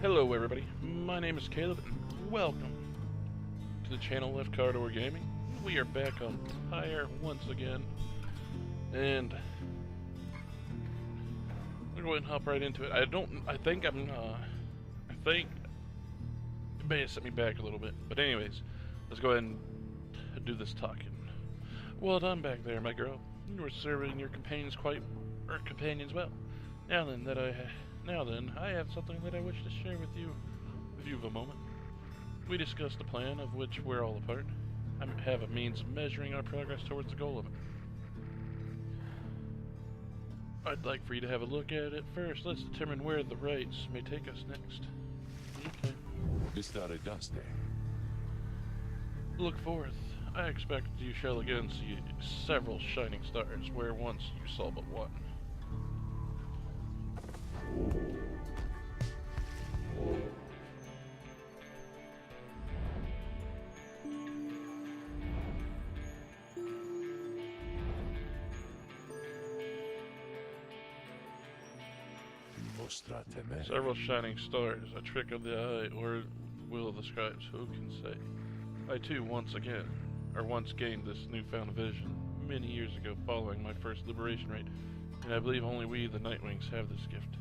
Hello everybody, my name is Caleb and welcome to the channel LeftCarDoorGaming. We are back on Pyre once again, and we're going to hop right into it. I think it may have set me back a little bit, but anyways, let's go ahead and do this talking. Well done back there, my girl. You were serving your companions well. Now then, I have something that I wish to share with you, if you have a moment. We discussed the plan of which we're all a part. I have a means of measuring our progress towards the goal of it. I'd like for you to have a look at it first. Let's determine where the rites may take us next. Okay. Look forth. I expect you shall again see several shining stars, where once you saw but one. Several shining stars, a trick of the eye, or will of the scribes, who can say? I too once gained this newfound vision many years ago following my first liberation rite, and I believe only we, the Nightwings, have this gift.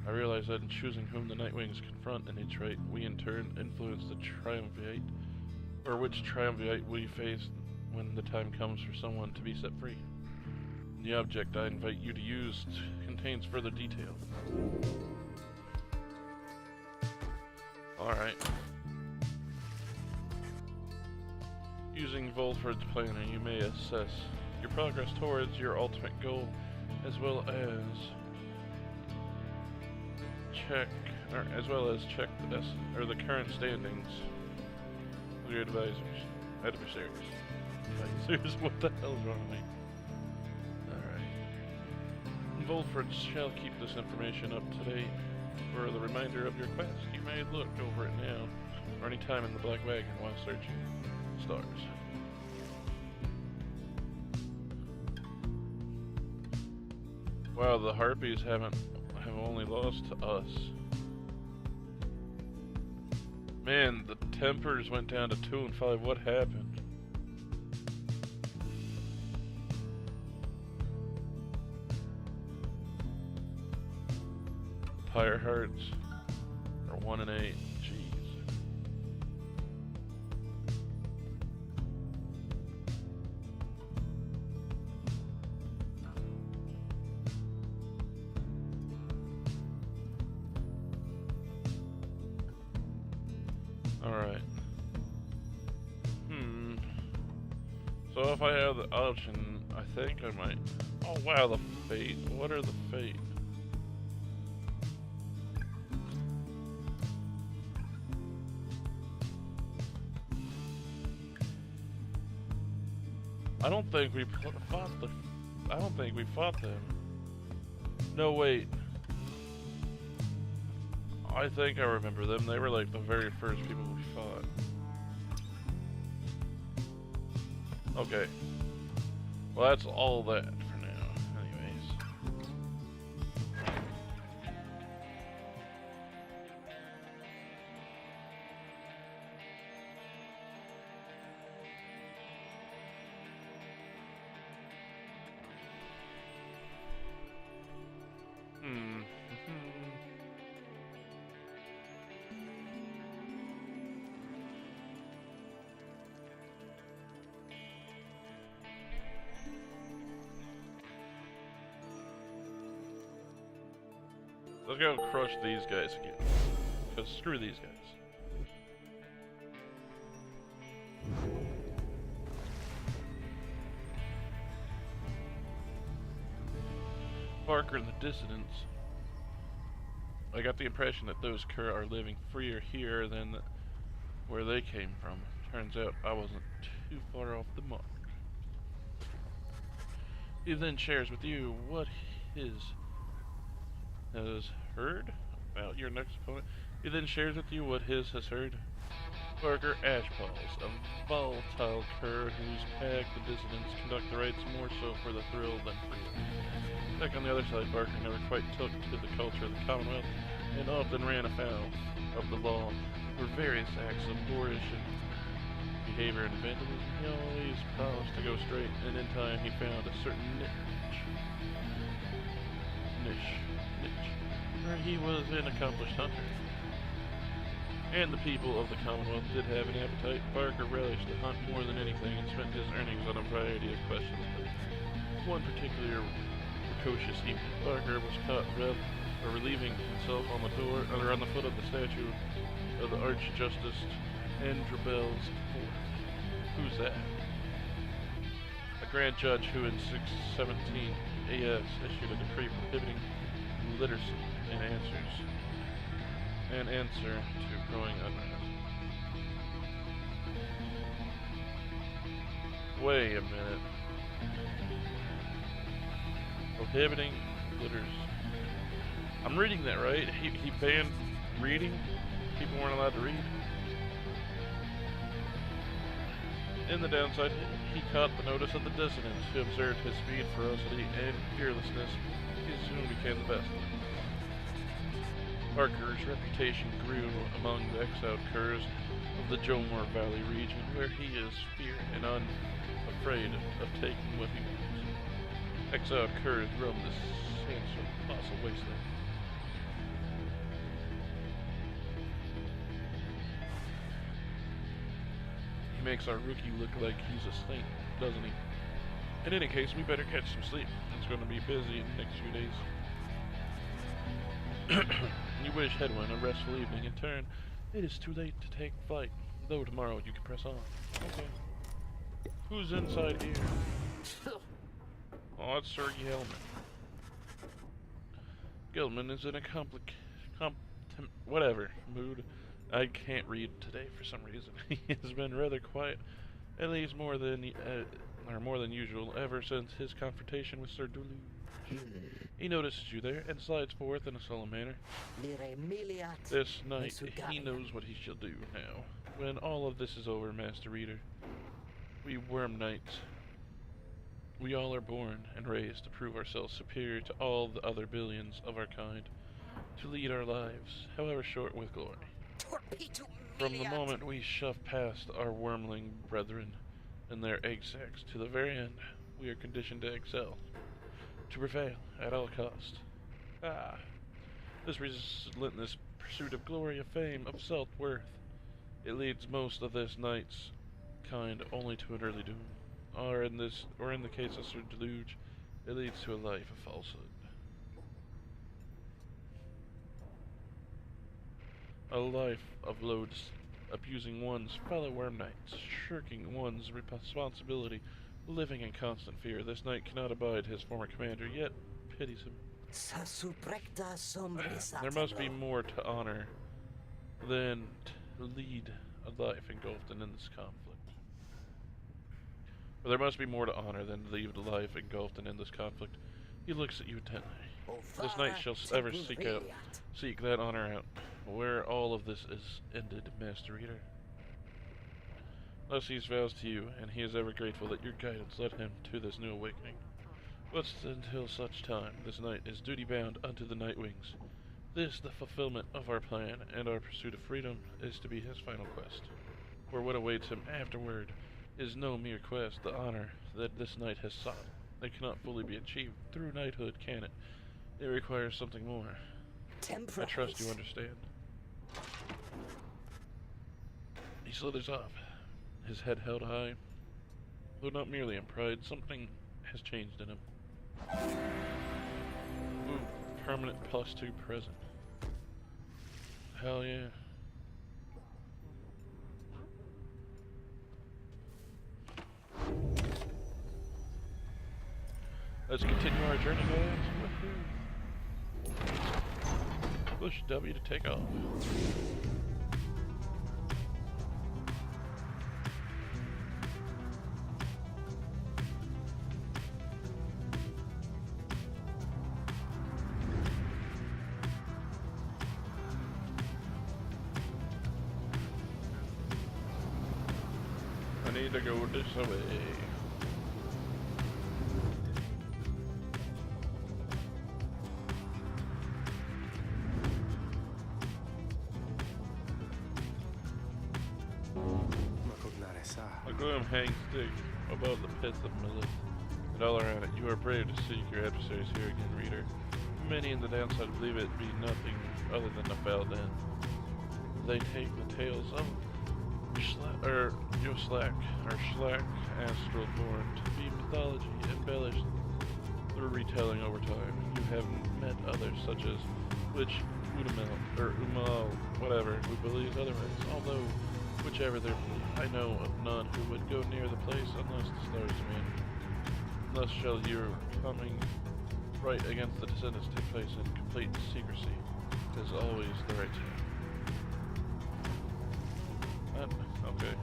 I realize that in choosing whom the Nightwings confront in each rite, we in turn influence the triumvirate, or which triumvirate we face when the time comes for someone to be set free. The object I invite you to use contains further detail. Alright. Using Volford's planner, you may assess your progress towards your ultimate goal, as well as check the current standings of your advisors. What the hell is wrong with me? Volford shall keep this information up to date for the remainder of your quest. You may look over it now, or any time in the Black Wagon while searching stars. Wow, the Harpies have only lost to us. Man, the Tempers went down to 2 and 5. What happened? Pyre Hearts are 1 and 8. Jeez. Alright. So if I have the option, I think I might. Oh wow, the fate. What are the fate? I don't think we fought them. No, wait. I think I remember them. They were like the very first people we fought. Okay. Well, that's all that for now. Anyways. Let's go crush these guys again. Because screw these guys. Parker and the Dissidents. I got the impression that those Cur are living freer here than where they came from. Turns out I wasn't too far off the mark. He then shares with you what his has heard about your next opponent. He then shares with you what his has heard. Parker Ashpaws, a volatile cur whose pack, the Dissidents, conduct the rites more so for the thrill than freedom. Back on the other side, Parker never quite took to the culture of the Commonwealth, and often ran afoul of the law for various acts of boorish behavior and vandalism. He always promised to go straight, and in time he found a certain niche, where he was an accomplished hunter. And the people of the Commonwealth did have an appetite. Parker relished the hunt more than anything and spent his earnings on a variety of questions. One particular precocious evening, Parker was caught relieving himself on the door, or on the foot of the statue of the Archjustice Androbel's IV. Who's that? A grand judge who in 617 AS issued a decree prohibiting literacy and answer to growing unrest. Wait a minute. Prohibiting literacy. I'm reading that right? He banned reading? People weren't allowed to read? In the downside, he caught the notice of the dissidents, who observed his speed, ferocity, and fearlessness. He soon became the best. Parker's reputation grew among the exiled curs of the Jomor Valley region, where he is feared and unafraid of taking what he wants. Exiled curs roam this sandstorm fossil wasteland. He makes our Rukey look like he's a saint, doesn't he? In any case, we better catch some sleep. It's going to be busy in the next few days. You wish Hedwyn a restful evening. In turn, it is too late to take flight, though tomorrow you can press on. Okay. Who's inside here? Oh, it's Sir Gelman. Gelman is in a whatever mood. I can't read today for some reason. He has been rather quiet, at least more than usual, ever since his confrontation with Sir Deluge. He notices you there and slides forth in a solemn manner. This night, he knows what he shall do now. When all of this is over, Master Reader, we Worm Knights, we all are born and raised to prove ourselves superior to all the other billions of our kind, to lead our lives, however short, with glory. From the moment we shove past our wormling brethren and their egg sacs to the very end, we are conditioned to excel, to prevail at all cost. This relentless pursuit of glory, of fame, of self-worth, it leads most of this knight's kind only to an early doom, or in the case of Sir Deluge, it leads to a life of falsehood. A life of loads, abusing one's fellow worm knights, shirking one's responsibility, living in constant fear. This knight cannot abide his former commander, yet pities him. There must be more to honor than to lead a life engulfed in this conflict. Or there must be more to honor than to lead a life engulfed in this conflict. He looks at you intently. This knight shall ever seek that honor out, where all of this is ended, Master Reader. Thus he vows to you, and he is ever grateful that your guidance led him to this new awakening. But until such time, this knight is duty-bound unto the Night Wings. This, the fulfillment of our plan, and our pursuit of freedom, is to be his final quest. For what awaits him afterward is no mere quest. The honor that this knight has sought, it cannot fully be achieved through knighthood, can it? It requires something more. I trust you understand. He slithers off, his head held high. Though not merely in pride, something has changed in him. Ooh, permanent +2 present. Hell yeah. Let's continue our journey, guys. Woohoo. Push W to take off. I need to go this way. A gloom hangs thick above the pits of Millet, and all around it you are brave to seek your adversaries here again, reader. Many in the downside believe it be nothing other than a foul den. They take the tales of Slack astral born to be mythology embellished through retelling over time. You have met others such as Witch Udamel, or Umal, whatever, who believes otherwise, although whichever their belief, I know of none who would go near the place unless the stars demand. Thus shall your coming right against the descendants take place in complete secrecy. It is always the right time. Okay.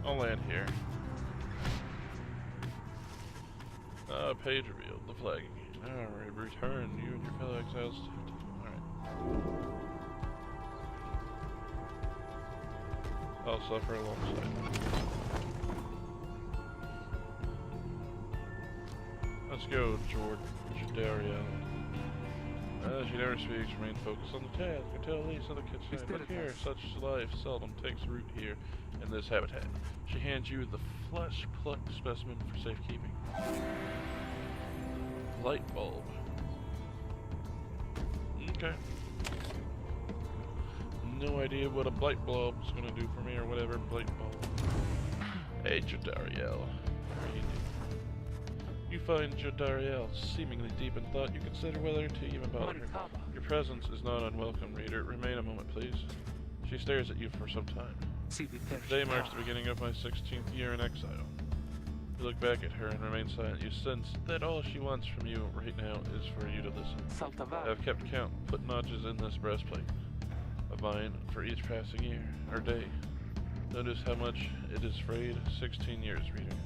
I'll land here. Page revealed. The flag again. Alright, return. You and your fellow exiles. Alright. I'll suffer alongside. Let's go, Jordariel. She never speaks, remain focused on the task until at least on the kitchen. But here, such life seldom takes root here in this habitat. She hands you the flesh-plucked specimen for safekeeping. Light bulb. Okay. No idea what a blight bulb is going to do for me or whatever. Blight bulb. Hey, Jordariel. How are you doing? You find Jordariel seemingly deep in thought. You consider whether to even bother her. Your presence is not unwelcome, reader. Remain a moment, please. She stares at you for some time. Today marks the beginning of my 16th year in exile. You look back at her and remain silent. You sense that all she wants from you right now is for you to listen. I have kept count, put notches in this breastplate of mine for each passing year, or day. Notice how much it is frayed. 16 years, reader.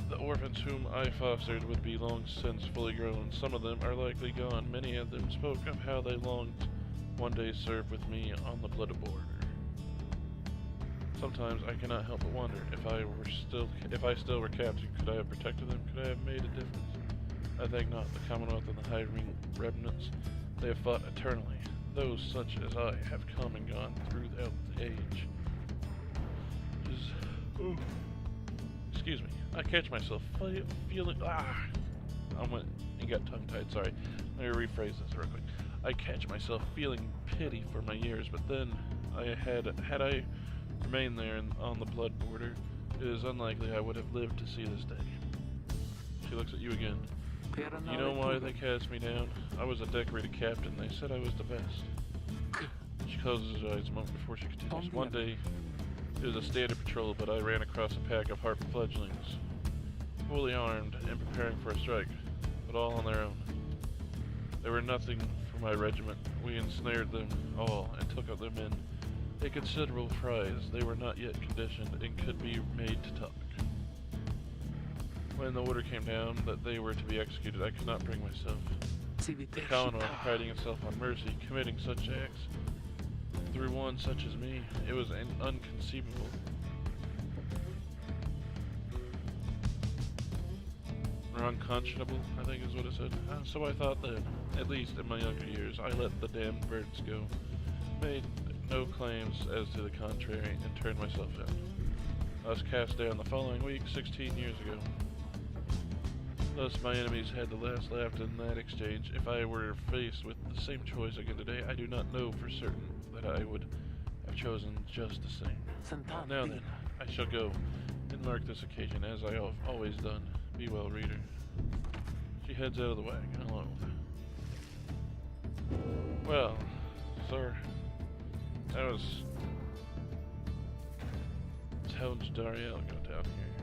The orphans whom I fostered would be long since fully grown. Some of them are likely gone. Many of them spoke of how they longed one day serve with me on the blood border. Sometimes I cannot help but wonder if I still were captain, could I have protected them? Could I have made a difference? I think not. The Commonwealth and the High Ring remnants, they have fought eternally. Those such as I have come and gone throughout the age. Excuse me. I catch myself feeling. I got tongue-tied. Sorry. Let me rephrase this real quick. I catch myself feeling pity for my years, but then had I remained there on the blood border, it is unlikely I would have lived to see this day. She looks at you again. You know why they cast me down? I was a decorated captain. They said I was the best. She closes her eyes a moment before she continues. One day, it was a standard patrol, but I ran across a pack of harp fledglings, fully armed and preparing for a strike, but all on their own. They were nothing for my regiment. We ensnared them all and took them in a considerable prize. They were not yet conditioned and could be made to talk. When the order came down that they were to be executed, I could not bring myself. The Commonwealth, priding itself on mercy, committing such acts through one such as me, it was inconceivable. Or unconscionable, I think is what it said. So I thought that, at least in my younger years, I let the damned birds go, made no claims as to the contrary, and turned myself in. I was cast down the following week, 16 years ago. Thus my enemies had the last laugh in that exchange. If I were faced with the same choice again today, I do not know for certain that I would have chosen just the same. Now then, I shall go and mark this occasion as I have always done. Be well, reader. She heads out of the wagon alone. Well, sir, that was How's Dariel go down here?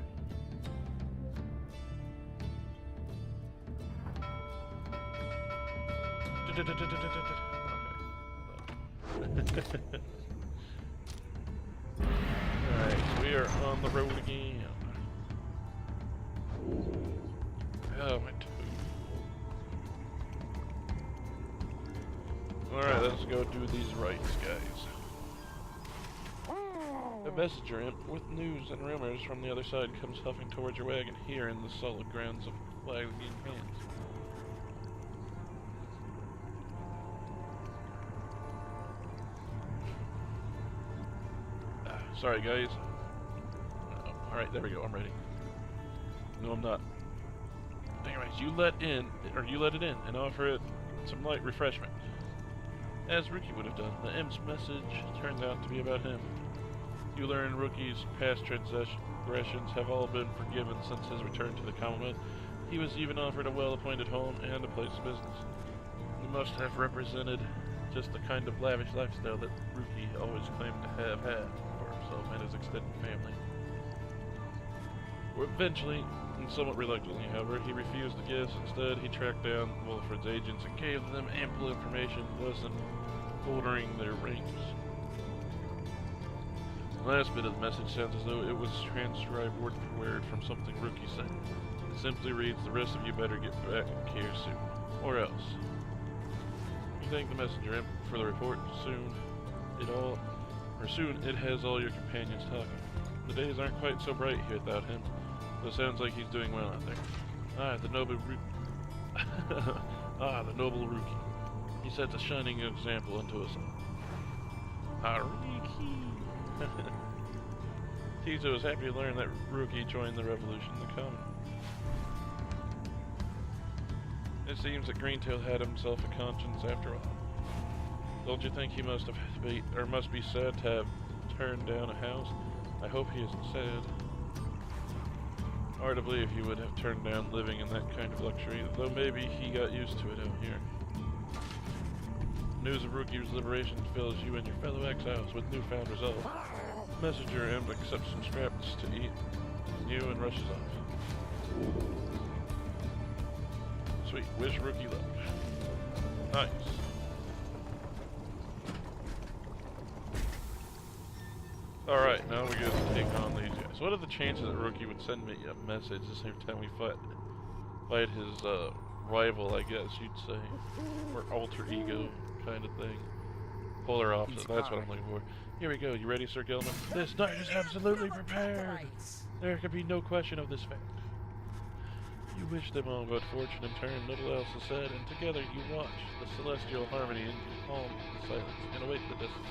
Okay. Alright, so we are on the road again. Oh, my toe. Alright, let's go do these rights, guys. A messenger imp with news and rumors from the other side comes huffing towards your wagon here in the solid grounds of flagging hands. Sorry guys. Alright, there we go, I'm ready. No, I'm not. Anyways, you let it in and offer it some light refreshment. As Rukey would have done, the imp's message turns out to be about him. You learn Rukey's past transgressions have all been forgiven since his return to the Commonwealth. He was even offered a well-appointed home and a place of business. He must have represented just the kind of lavish lifestyle that Rukey always claimed to have had for himself and his extended family. Eventually, and somewhat reluctantly, however, he refused the gifts. Instead, he tracked down Wolford's agents and gave them ample information, thus ordering their rings. The last bit of the message sounds as though it was transcribed word for word from something Rukey said. It simply reads, "The rest of you better get back here soon, or else." You thank the messenger imp for the report. Soon it has all your companions talking. The days aren't quite so bright here without him, though it sounds like he's doing well out there. The noble Rukey. He sets a shining example unto us all. Rukey. Tizo was happy to learn that Rukey joined the revolution in the Common. It seems that Greentail had himself a conscience after all. Don't you think he must be sad to have turned down a house? I hope he isn't sad. Hard to believe he would have turned down living in that kind of luxury, though maybe he got used to it out here. News of Rukey's liberation fills you and your fellow exiles with newfound resolve. Messenger imp accepts some scraps to eat you and rushes off. Sweet, wish Rukey luck. Nice. Alright, now we get to take on these guys. What are the chances that Rukey would send me a message the same time we fight his rival, I guess you'd say, or alter ego kind of thing? Polar opposite, that's what I'm looking for. Here we go, you ready, Sir Gilman? This night is absolutely prepared! There can be no question of this fact. You wish them all good fortune in turn, little else is said, and together you watch the celestial harmony in calm and silence, and await the distance.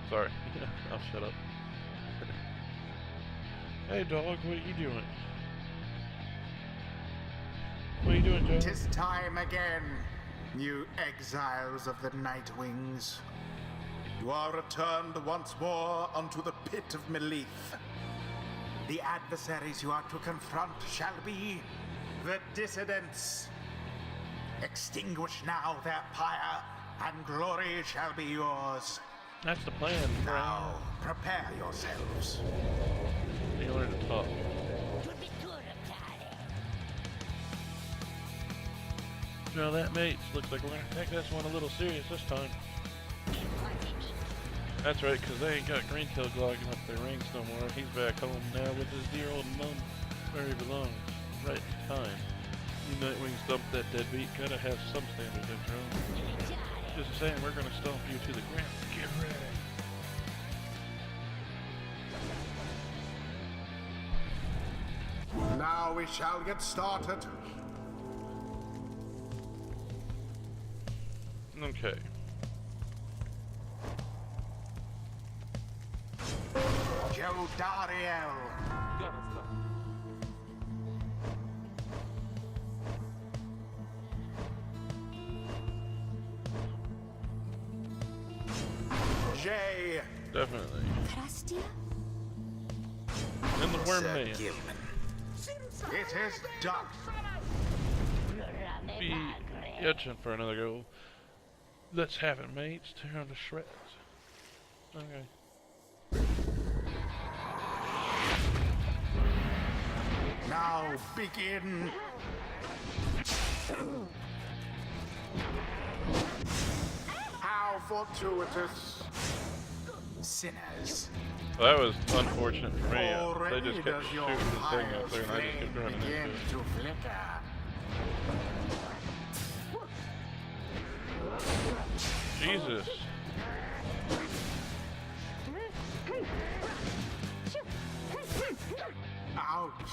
Sorry, I'll shut up. Hey dog, what are you doing? What are you doing, Joe? 'Tis time again, you exiles of the Night Wings. You are returned once more unto the pit of Melith. The adversaries you are to confront shall be the dissidents. Extinguish now their pyre, and glory shall be yours. That's the plan, bro. Now, prepare yourselves. You learn to talk. Well, that mates, looks like we're gonna take this one a little serious this time. That's right, because they ain't got Greentail clogging up their rings no more. He's back home now with his dear old mum, where he belongs. Right in time. You Nightwings dumped that deadbeat, gotta have some standards after all. Just saying, we're gonna stomp you to the ground. Get ready. Now we shall get started. Okay. Jodariel. Jay. Definitely. Krastia? And the worm Sir man. Gilman. It is done. Be itching for another go. Let's have it, mates. Tear them to shreds. Okay. Now begin. How fortuitous. sinners. Well, that was unfortunate for me. They Already just kept does your shooting the thing fire up there, and I just kept flame running into begin it. to flicker. Jesus. Ouch.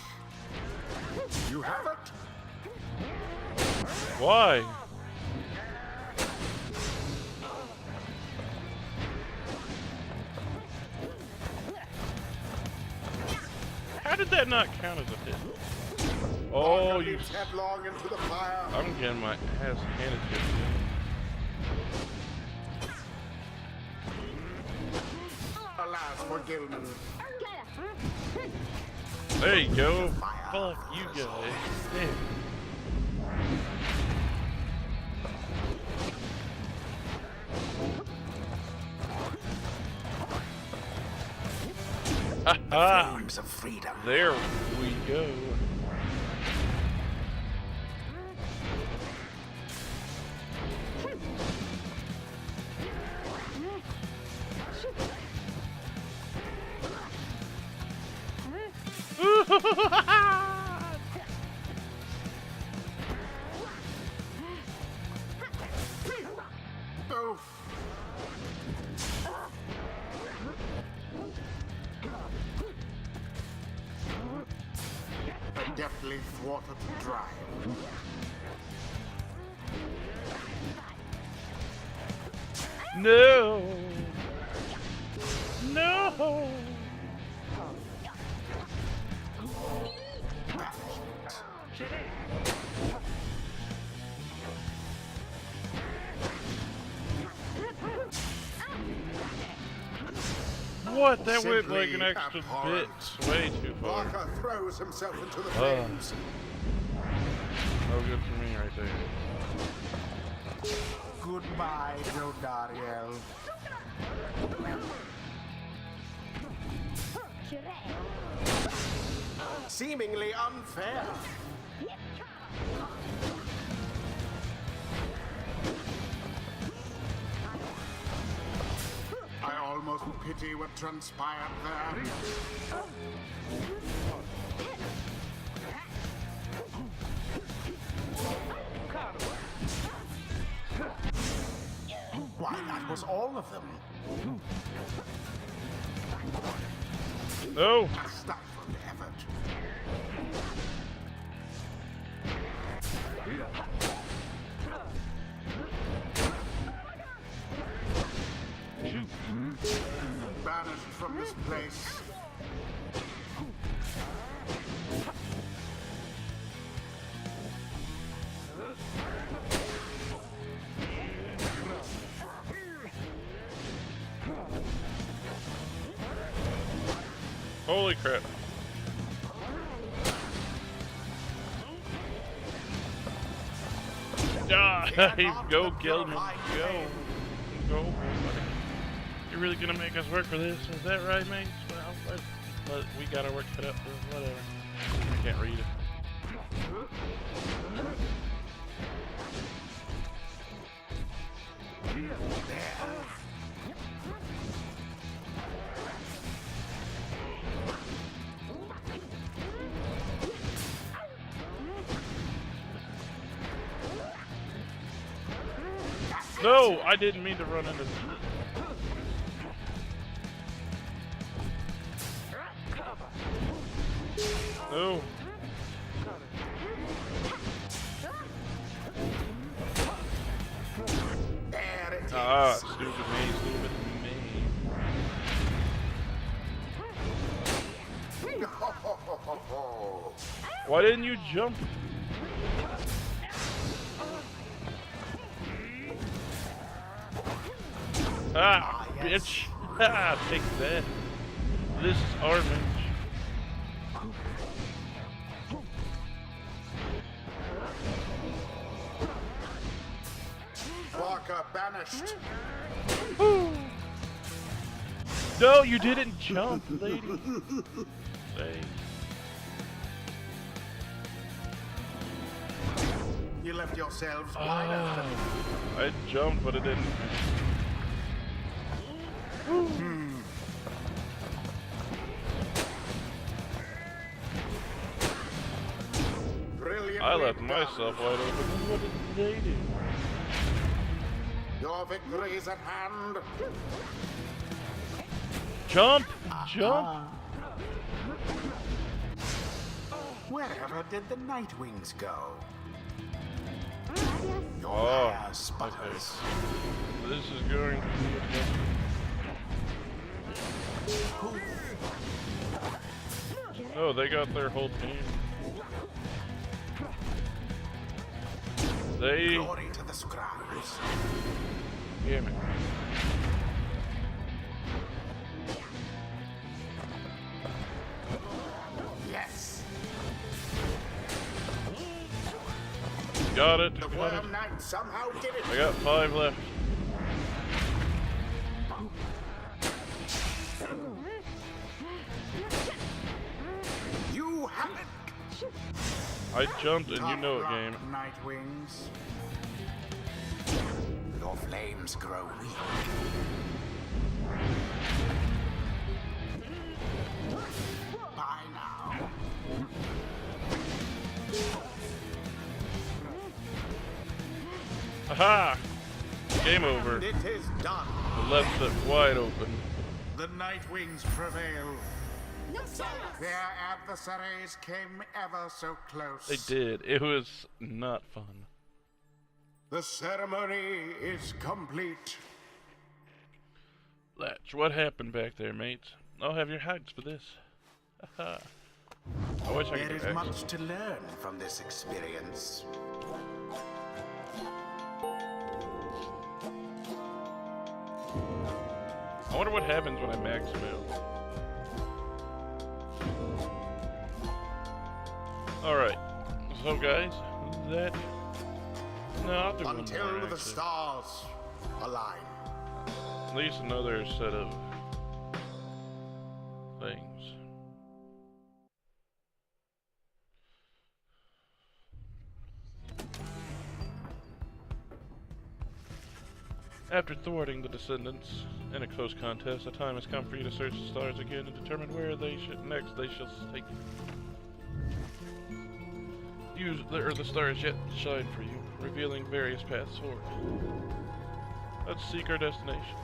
You have it? Why? How did that not count as a hit? Oh, you... leaps headlong into the fire. I'm getting my ass handed to me. Alas for Gilman. There you go. Fuck you guys. Damn. Ha! Flames of freedom. There we go. Oof. Deftly thwarted the drive. No. No. What? That went like an extra bit. Way too far. Barker throws himself into the flames. No good for me right there. Goodbye, Jodariel. Seemingly unfair. I almost pity what transpired there. Why, that was all of them. No. A stifled effort. Banished from this place. Holy crap. Ah, go, Gilman. Go. Go, buddy. You're really gonna make us work for this? Is that right, mates? Well, but we gotta work it up. Whatever. I can't read it. No, I didn't mean to run into this. No. There it is. Ah, stupid me, stupid me. Why didn't you jump? Ah, bitch. Ah, take that. This is orange. Barker banished. No, you didn't jump, lady. Say. You left yourselves wide open. I jumped, but it didn't. left myself wide open. And what did they do? Your victory is at hand. Jump! Jump! Wherever did the Night Wings go? Your Oh, hair sputters. This is going to be a Oh, they got their whole team. They... Glory to the scribes. Damn it. Yes. Got it. The Got it. Worm Knight somehow did it. I got 5 left. You have it. I jumped and you know it, game. Night Wings. Your flames grow weak. By now. Aha! Game over. It is done. The left it wide open. The Night Wings prevail. Their adversaries came ever so close. They did. It was not fun. The ceremony is complete. Latch, what happened back there, mates? I'll have your hides for this. Haha. I wish I There could is do much to learn from this experience. I wonder what happens when I max him out. Alright. So guys, that... No, I'll do one more, Until the actually. stars align. At least another set of things. After thwarting the Descendants in a close contest, the time has come for you to search the stars again and determine where they shall take you. The stars yet shine for you, revealing various paths forward. Let's seek our destination.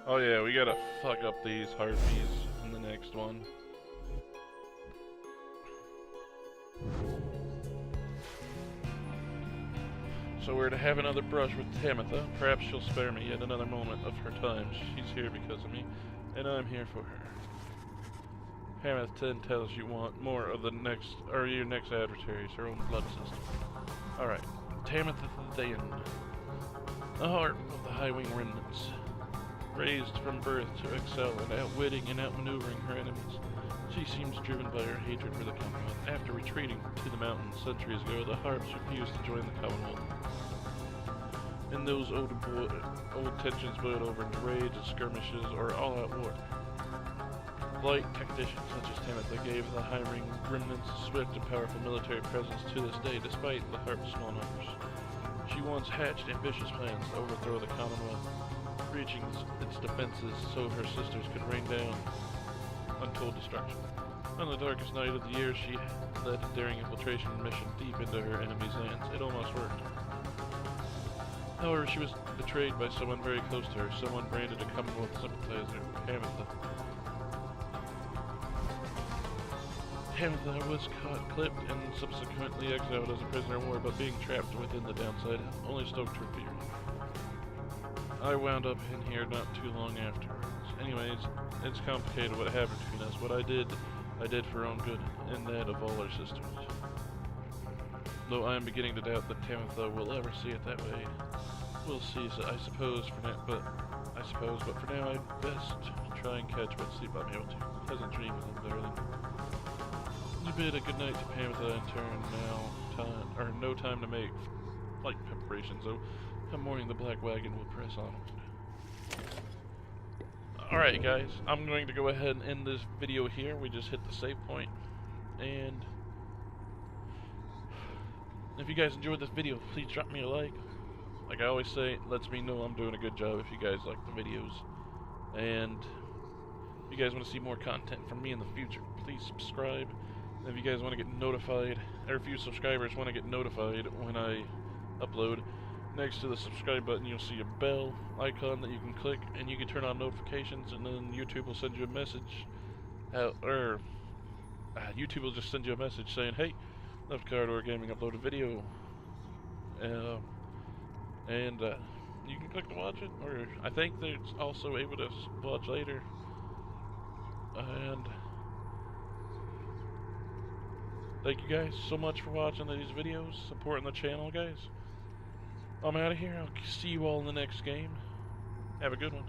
Oh yeah, we gotta fuck up these harpies in the next one. So we're to have another brush with Tamitha. Perhaps she'll spare me yet another moment of her time. She's here because of me, and I'm here for her. Tamitha 10 tells you want more of the your next adversaries, her own blood system. Alright, Tamitha the End. The heart of the High Wing remnants. Raised from birth to excel at outwitting and outmaneuvering her enemies. She seems driven by her hatred for the Commonwealth. After retreating to the mountains centuries ago, the Harps refused to join the Commonwealth. And those old tensions boiled over into raids and skirmishes or all-out war. Light tacticians such as Tamitha gave the High Wing remnants a swift and powerful military presence to this day, despite the Harps' small numbers. She once hatched ambitious plans to overthrow the Commonwealth, breaching its defenses so her sisters could rain down untold destruction. On the darkest night of the year, she led a daring infiltration mission deep into her enemy's lands. It almost worked. However, she was betrayed by someone very close to her, someone branded a Commonwealth sympathizer, Tamitha. Tamitha was caught, clipped, and subsequently exiled as a prisoner of war, but being trapped within the downside only stoked her fear. I wound up in here not too long afterwards. Anyways, it's complicated what happened between us. What I did for her own good, and that of all our sisters. Though I am beginning to doubt that Tamitha will ever see it that way. We'll see, so I suppose, but for now I'd best try and catch what sleep I'm able to. Pleasant dreams, darling. You bid a good night to Tamitha in turn. No time to make flight preparations, though. Come morning, the black wagon will press onward. Alright guys, I'm going to go ahead and end this video here. We just hit the save point. And if you guys enjoyed this video, please drop me a like. Like I always say, it lets me know I'm doing a good job if you guys like the videos. And if you guys want to see more content from me in the future, please subscribe. And if you guys want to get notified, or if you subscribers want to get notified when I upload, next to the subscribe button you'll see a bell icon that you can click, and you can turn on notifications, and then YouTube will send you a message out, or YouTube will just send you a message saying, hey, LeftCarDoorGaming upload a video, and you can click to watch it, or I think they're also able to watch later. And thank you guys so much for watching these videos, supporting the channel, guys. I'm out of here. I'll see you all in the next game. Have a good one.